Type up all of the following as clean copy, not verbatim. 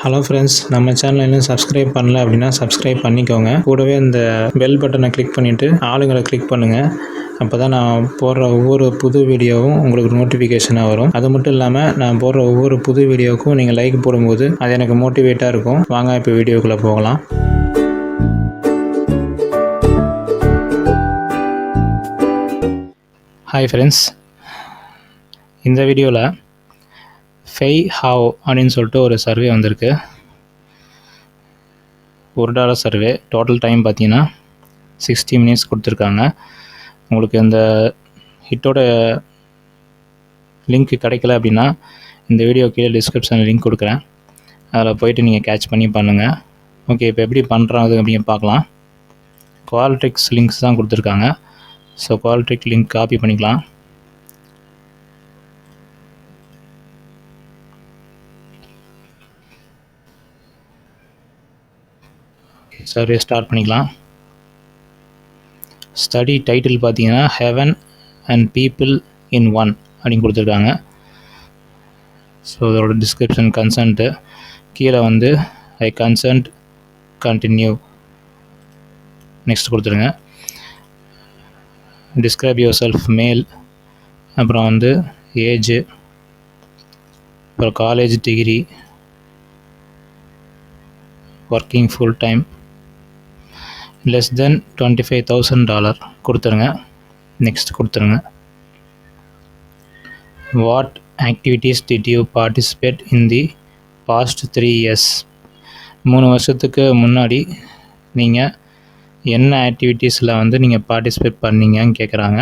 Hello friends, நம்ம சேனலை இன்னும் சப்ஸ்கிரைப் பண்ணல அப்படின்னா சப்ஸ்கிரைப் பண்ணிக்கோங்க. கூடவே இந்த பெல் பட்டனை கிளிக் பண்ணிவிட்டு ஆளுங்களை கிளிக் பண்ணுங்கள். அப்போ தான் நான் போடுற ஒவ்வொரு புது வீடியோவும் உங்களுக்கு நோட்டிஃபிகேஷனாக வரும். அது மட்டும் இல்லாமல் நான் போடுற ஒவ்வொரு புது வீடியோவுக்கும் நீங்கள் லைக் போடும்போது அது எனக்கு மோட்டிவேட்டாக இருக்கும். வாங்க இப்போ வீடியோக்குள்ளே போகலாம். ஹாய் ஃப்ரெண்ட்ஸ், இந்த வீடியோவில் ஃபெய் ஹாவ் அப்படின்னு சொல்லிட்டு ஒரு சர்வே வந்திருக்கு. $1 சர்வே. டோட்டல் டைம் பார்த்தீங்கன்னா 60 minutes கொடுத்துருக்காங்க. உங்களுக்கு இந்த ஹிட்டோட லிங்க் கிடைக்கல அப்படின்னா இந்த வீடியோ கீழே டிஸ்கிரிப்ஷனில் லிங்க் கொடுக்குறேன். அதில் போய்ட்டு நீங்கள் கேட்ச் பண்ணி பண்ணுங்கள். ஓகே, இப்போ எப்படி பண்ணுறது அப்படின்னு பார்க்கலாம். குவாலிட்ரிக்ஸ் லிங்க்ஸ் தான் கொடுத்துருக்காங்க. ஸோ குவாலிட்ரிக் லிங்க் காப்பி பண்ணிக்கலாம். சர்வே ஸ்டார்ட் பண்ணிக்கலாம். ஸ்டடி டைட்டில் பார்த்தீங்கன்னா heaven and people in one அப்படின்னு கொடுத்துருக்காங்க. ஸோ இதோட டிஸ்கிரிப்ஷன் கன்சென்ட்டு கீழே வந்து ஐ கன்சென்ட் கண்டினியூ நெக்ஸ்ட் கொடுத்துருங்க. டிஸ்கிரைப் யுவர் செல்ஃப் மேல், அப்புறம் வந்து ஏஜு, அப்புறம் college degree, working full time, less than $25,000 கொடுத்துருங்க. நெக்ஸ்ட் கொடுத்துருங்க. What activities did you participate in the past 3 years? 3 வருஷத்துக்கு முன்னாடி நீங்கள் என்ன ஆக்டிவிட்டீஸில் வந்து நீங்கள் பார்ட்டிசிபேட் பண்ணீங்கன்னு கேட்குறாங்க.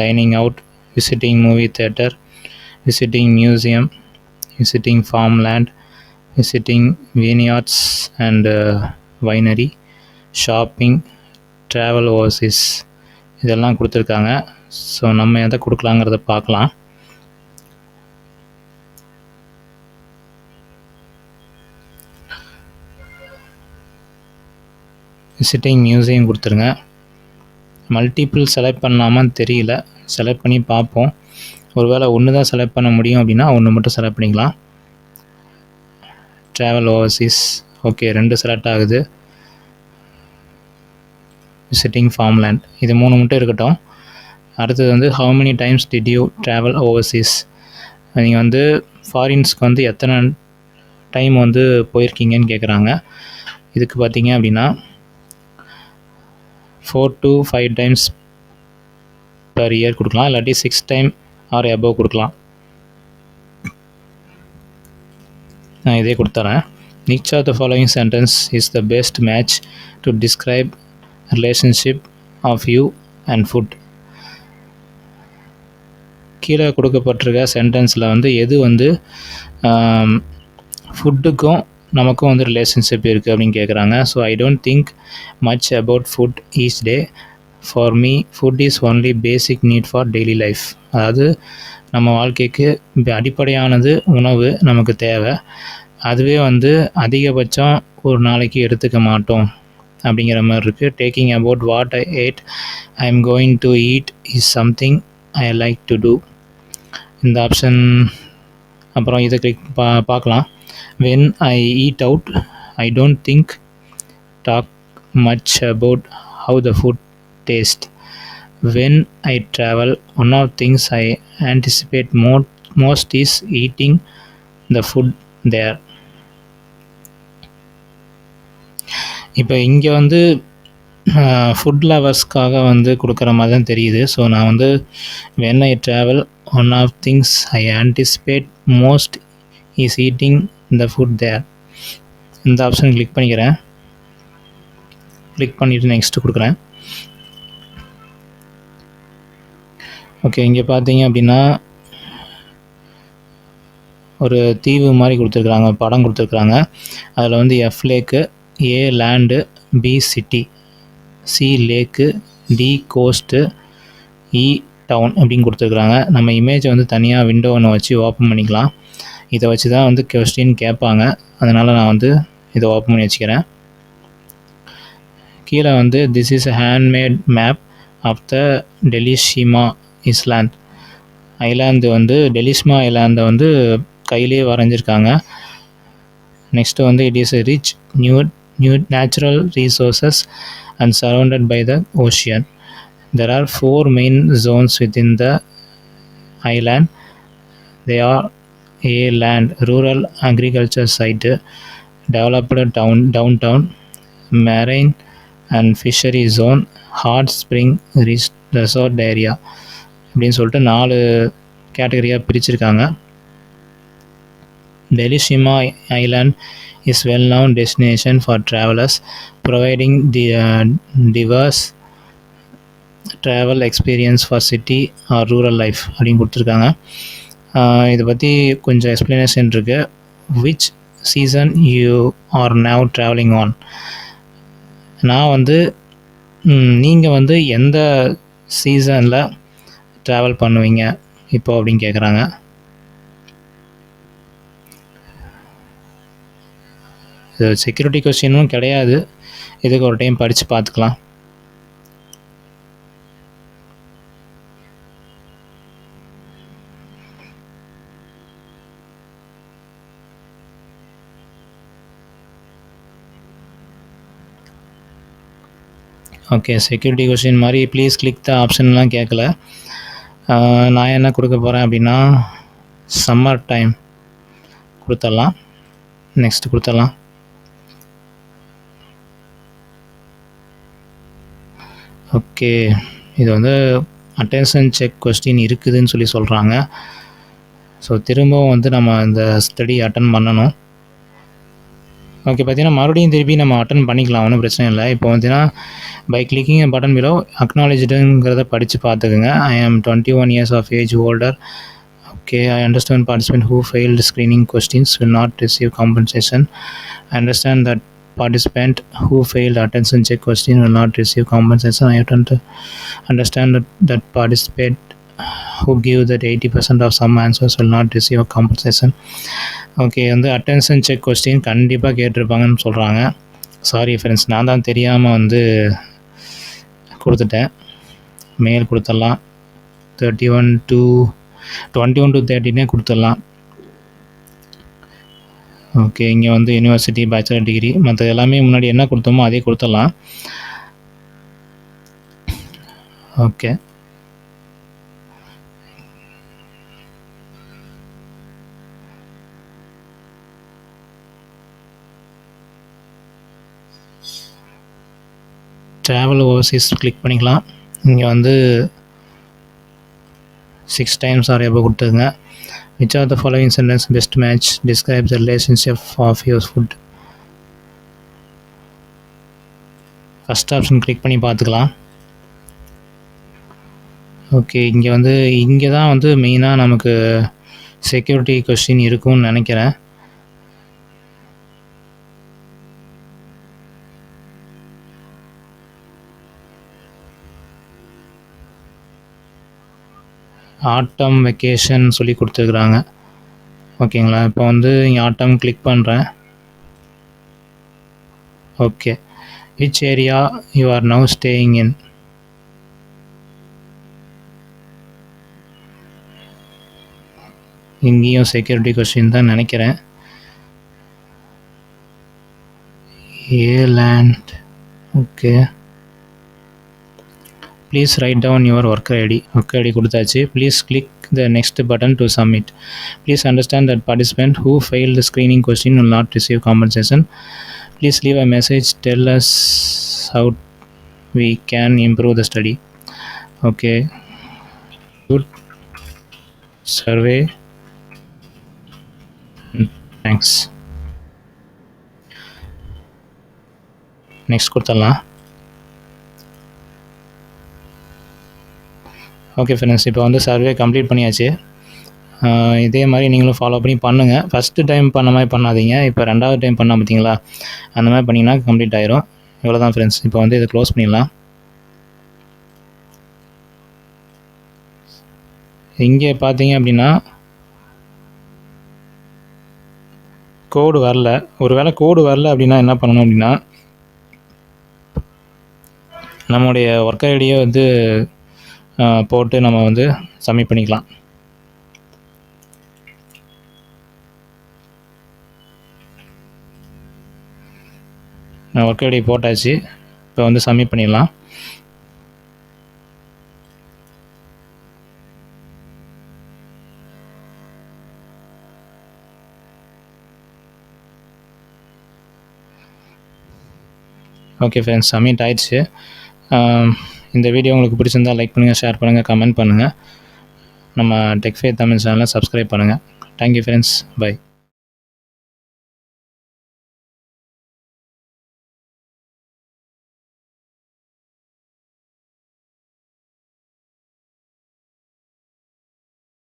Dining out, visiting movie theatre, visiting museum, visiting farmland, visiting vineyards and winery, shopping, travel overseas. இதெல்லாம் கொடுத்துருக்காங்க. ஸோ நம்ம எதை கொடுக்கலாங்கிறத பார்க்கலாம். விசிட்டிங் மியூசியம் கொடுத்துருங்க. மல்டிபிள் செலக்ட் பண்ணாமல் தெரியல, செலக்ட் பண்ணி பார்ப்போம். ஒருவேளை ஒன்று தான் செலக்ட் பண்ண முடியும் அப்படின்னா ஒன்று மட்டும் செலக்ட் பண்ணிக்கலாம். ட்ராவல் ஓவர்சீஸ், ஓகே, 2 செலக்ட் ஆகுது. விசிட்டிங் ஃபார்ம்லேண்ட், இது 3 மட்டும் இருக்கட்டும். அடுத்தது வந்து how many times did you travel Overseas? நீங்கள் வந்து ஃபாரின்ஸ்க்கு வந்து எத்தனை டைம் வந்து போயிருக்கீங்கன்னு கேட்குறாங்க. இதுக்கு பார்த்தீங்க அப்படின்னா 4 to 5 times per year கொடுக்கலாம், இல்லாட்டி 6 times or above கொடுக்கலாம். நான் இதே கொடுத்துறேன். Which of the following sentence is the best match to describe relationship of you and food? கீழே கொடுக்கப்பட்டிருக்க சென்டென்ஸில் வந்து எது வந்து ஃபுட்டுக்கும் நமக்கும் வந்து ரிலேஷன்ஷிப் இருக்குது அப்படின்னு கேட்குறாங்க. So I don't think much about food each day. For me food is only basic need for daily life. அதாவது நம்ம வாழ்க்கைக்கு அடிப்படையானது உணவு நமக்கு தேவை. அதுவே வந்து அதிகபட்சம் ஒரு நாளைக்கு எடுத்துக்க மாட்டோம் அப்படிங்கிற மாதிரி இருக்குது. Taking about what I ate I am going to eat is something I like to do. இந்த ஆப்ஷன், அப்புறம் இதை கிளிக் பார்க்கலாம். When I eat out I don't think talk much about how the food taste. When I travel, one of things I anticipate most is eating the food there. இப்போ இங்கே வந்து food லவர்ஸ்க்காக வந்து கொடுக்குற மாதிரி தான் தெரியுது. ஸோ நான் வந்து when I travel, one of things I anticipate most is eating the food there. இந்த ஆப்ஷன் கிளிக் பண்ணிக்கிறேன். கிளிக் பண்ணிவிட்டு நெக்ஸ்ட்டு கொடுக்குறேன். ஓகே, இங்கே பார்த்தீங்க அப்படின்னா ஒரு தீவு மாதிரி கொடுத்துருக்குறாங்க, படம் கொடுத்துருக்குறாங்க. அதில் வந்து எஃப் லேக்கு, ஏ லேண்டு, பி சிட்டி, சி லேக்கு, டி கோஸ்ட்டு, இ டவுன் அப்படின்னு கொடுத்துருக்குறாங்க. நம்ம இமேஜை வந்து தனியாக விண்டோ ஒன்று வச்சு ஓப்பன் பண்ணிக்கலாம். இதை வச்சு தான் வந்து கொஸ்டின் கேட்பாங்க. அதனால் நான் வந்து இதை ஓப்பன் பண்ணி வச்சுக்கிறேன். கீழே வந்து this is a handmade map of the டெலிஷிமா இஸ்லாண்ட். ஐலாந்து வந்து டெலிஸ்மா ஐலாந்தை வந்து கையிலேயே வரைஞ்சிருக்காங்க. நெக்ஸ்ட்டு வந்து it is rich new natural resources and surrounded by the ocean. There are 4 main zones within the island. They are A. Land, rural agriculture site, developed downtown, marine and fishery zone, hot spring resort area அப்படின்னு சொல்லிட்டு 4 கேட்டகரியாக பிரிச்சிருக்காங்க. Delishima Island is well-known destination for travelers, providing the diverse travel experience for city R rural life அப்படின்னு கொடுத்துருக்காங்க. இதை பற்றி கொஞ்சம் explanation இருக்குது. Which season you are now travelling on? நான் வந்து நீங்கள் வந்து எந்த சீசனில் ட்ராவல் பண்ணுவீங்க இப்போ அப்படின்னு கேட்குறாங்க. இது செக்யூரிட்டி கொஸ்டினும் கிடையாது, இதுக்கு ஒரு டைம் படித்து பார்த்துக்கலாம். ஓகே, செக்யூரிட்டி கொஸ்டின் மாதிரி ப்ளீஸ் கிளிக் த ஆப்ஷன்லாம் கேட்கல. நான் என்ன கொடுக்க போகிறேன் அப்படின்னா சம்மர் டைம் கொடுத்துடலாம். நெக்ஸ்ட் கொடுத்துடலாம். ஓகே, இது வந்து அட்டென்ஷன் செக் கொஸ்டின் இருக்குதுன்னு சொல்லி சொல்கிறாங்க. ஸோ திரும்பவும் வந்து நம்ம இந்த ஸ்டடி அட்டன் பண்ணணும். ஓகே, பார்த்தீங்கன்னா மறுபடியும் திருப்பி நம்ம அட்டன் பண்ணிக்கலாம், ஒன்றும் பிரச்சனை இல்லை. இப்போ பார்த்தீங்கன்னா பை கிளிக்கிங் பட்டன் பிலோ அக்னாலேஜ்டுங்கிறத படித்து பார்த்துக்குங்க. ஐ ஆம் 21 years of age holder. Okay, I understand participant who failed screening questions will not receive compensation. I understand that participant who failed attention check question will not receive compensation. I have to understand that participant who give that 80% of some answers will not receive a compensation. Okay, வந்து attention check question கண்டிப்பாக கேட்டிருப்பாங்கன்னு சொல்கிறாங்க. Sorry friends, நான் தான் தெரியாமல் வந்து கொடுத்துட்டேன். Mail கொடுத்துடலாம். 21 to 30 கொடுத்துடலாம். ஓகே, இங்கே வந்து யூனிவர்சிட்டி, பேச்சுலர் டிகிரி, மற்ற எல்லாமே முன்னாடி என்ன கொடுத்தோமோ அதே கொடுத்துடலாம். ஓகே, ட்ராவல் ஓவர்சீஸ் கிளிக் பண்ணிக்கலாம். இங்கே வந்து 6 times ஆர் எபோ கொடுத்துருங்க. Which are the following sentence best match describe the relationship of your food? First option click பண்ணி பார்த்துக்கலாம். ஓகே, இங்கே தான் வந்து மெயினாக நமக்கு செக்யூரிட்டி கொஸ்டின் இருக்கும்னு நினைக்கிறேன். ஆட்டம் வெக்கேஷன் சொல்லி கொடுத்துருக்குறாங்க. ஓகேங்களா, இப்போ வந்து இங்கே ஆட்டம் கிளிக் பண்ணுறேன். Okay, which area you are now staying in? இங்கேயும் செக்யூரிட்டி கொஸ்டின் தான் நினைக்கிறேன். ஏலேண்ட். Okay, please write down your work ID. Work ID கொடுத்தாச்சு. Please click the next button to submit. Please understand that participant who fail the screening question will not receive compensation. Please leave a message, tell us how we can improve the study. Okay, good survey, thanks. Next கொடுத்துடலாம். Okay friends, இப்போ வந்து survey complete பண்ணியாச்சு. இதே மாதிரி நீங்களும் follow பண்ணி பண்ணுங்கள். First time பண்ண மாதிரி பண்ணாதீங்க. இப்போ 2வது டைம் பண்ணால் பார்த்தீங்களா, அந்த மாதிரி பண்ணிங்கன்னா கம்ப்ளீட் ஆயிரும். இவ்வளோ தான் ஃப்ரெண்ட்ஸ். இப்போ வந்து இதை க்ளோஸ் பண்ணிடலாம். இங்கே பார்த்தீங்க அப்படின்னா கோடு வரல. ஒரு வேளை கோடு வரல அப்படின்னா என்ன பண்ணணும் அப்படின்னா, நம்முடைய ஒர்க் ஐடியை வந்து போட்டு நம்ம வந்து சப்மிட் பண்ணிக்கலாம். ஒர்க் ஐடி போட்டாச்சு. இப்போ வந்து சப்மிட் பண்ணிடலாம். ஓகே ஃப்ரெண்ட்ஸ், சப்மிட் ஆயிடுச்சு. இந்த வீடியோ உங்களுக்கு பிடிச்சிருந்தால் லைக் பண்ணுங்கள், ஷேர் பண்ணுங்கள், கமெண்ட் பண்ணுங்கள். நம்ம டெக்ஃபே தமிழ் சேனலை சப்ஸ்கிரைப் பண்ணுங்கள். Thank you friends, by.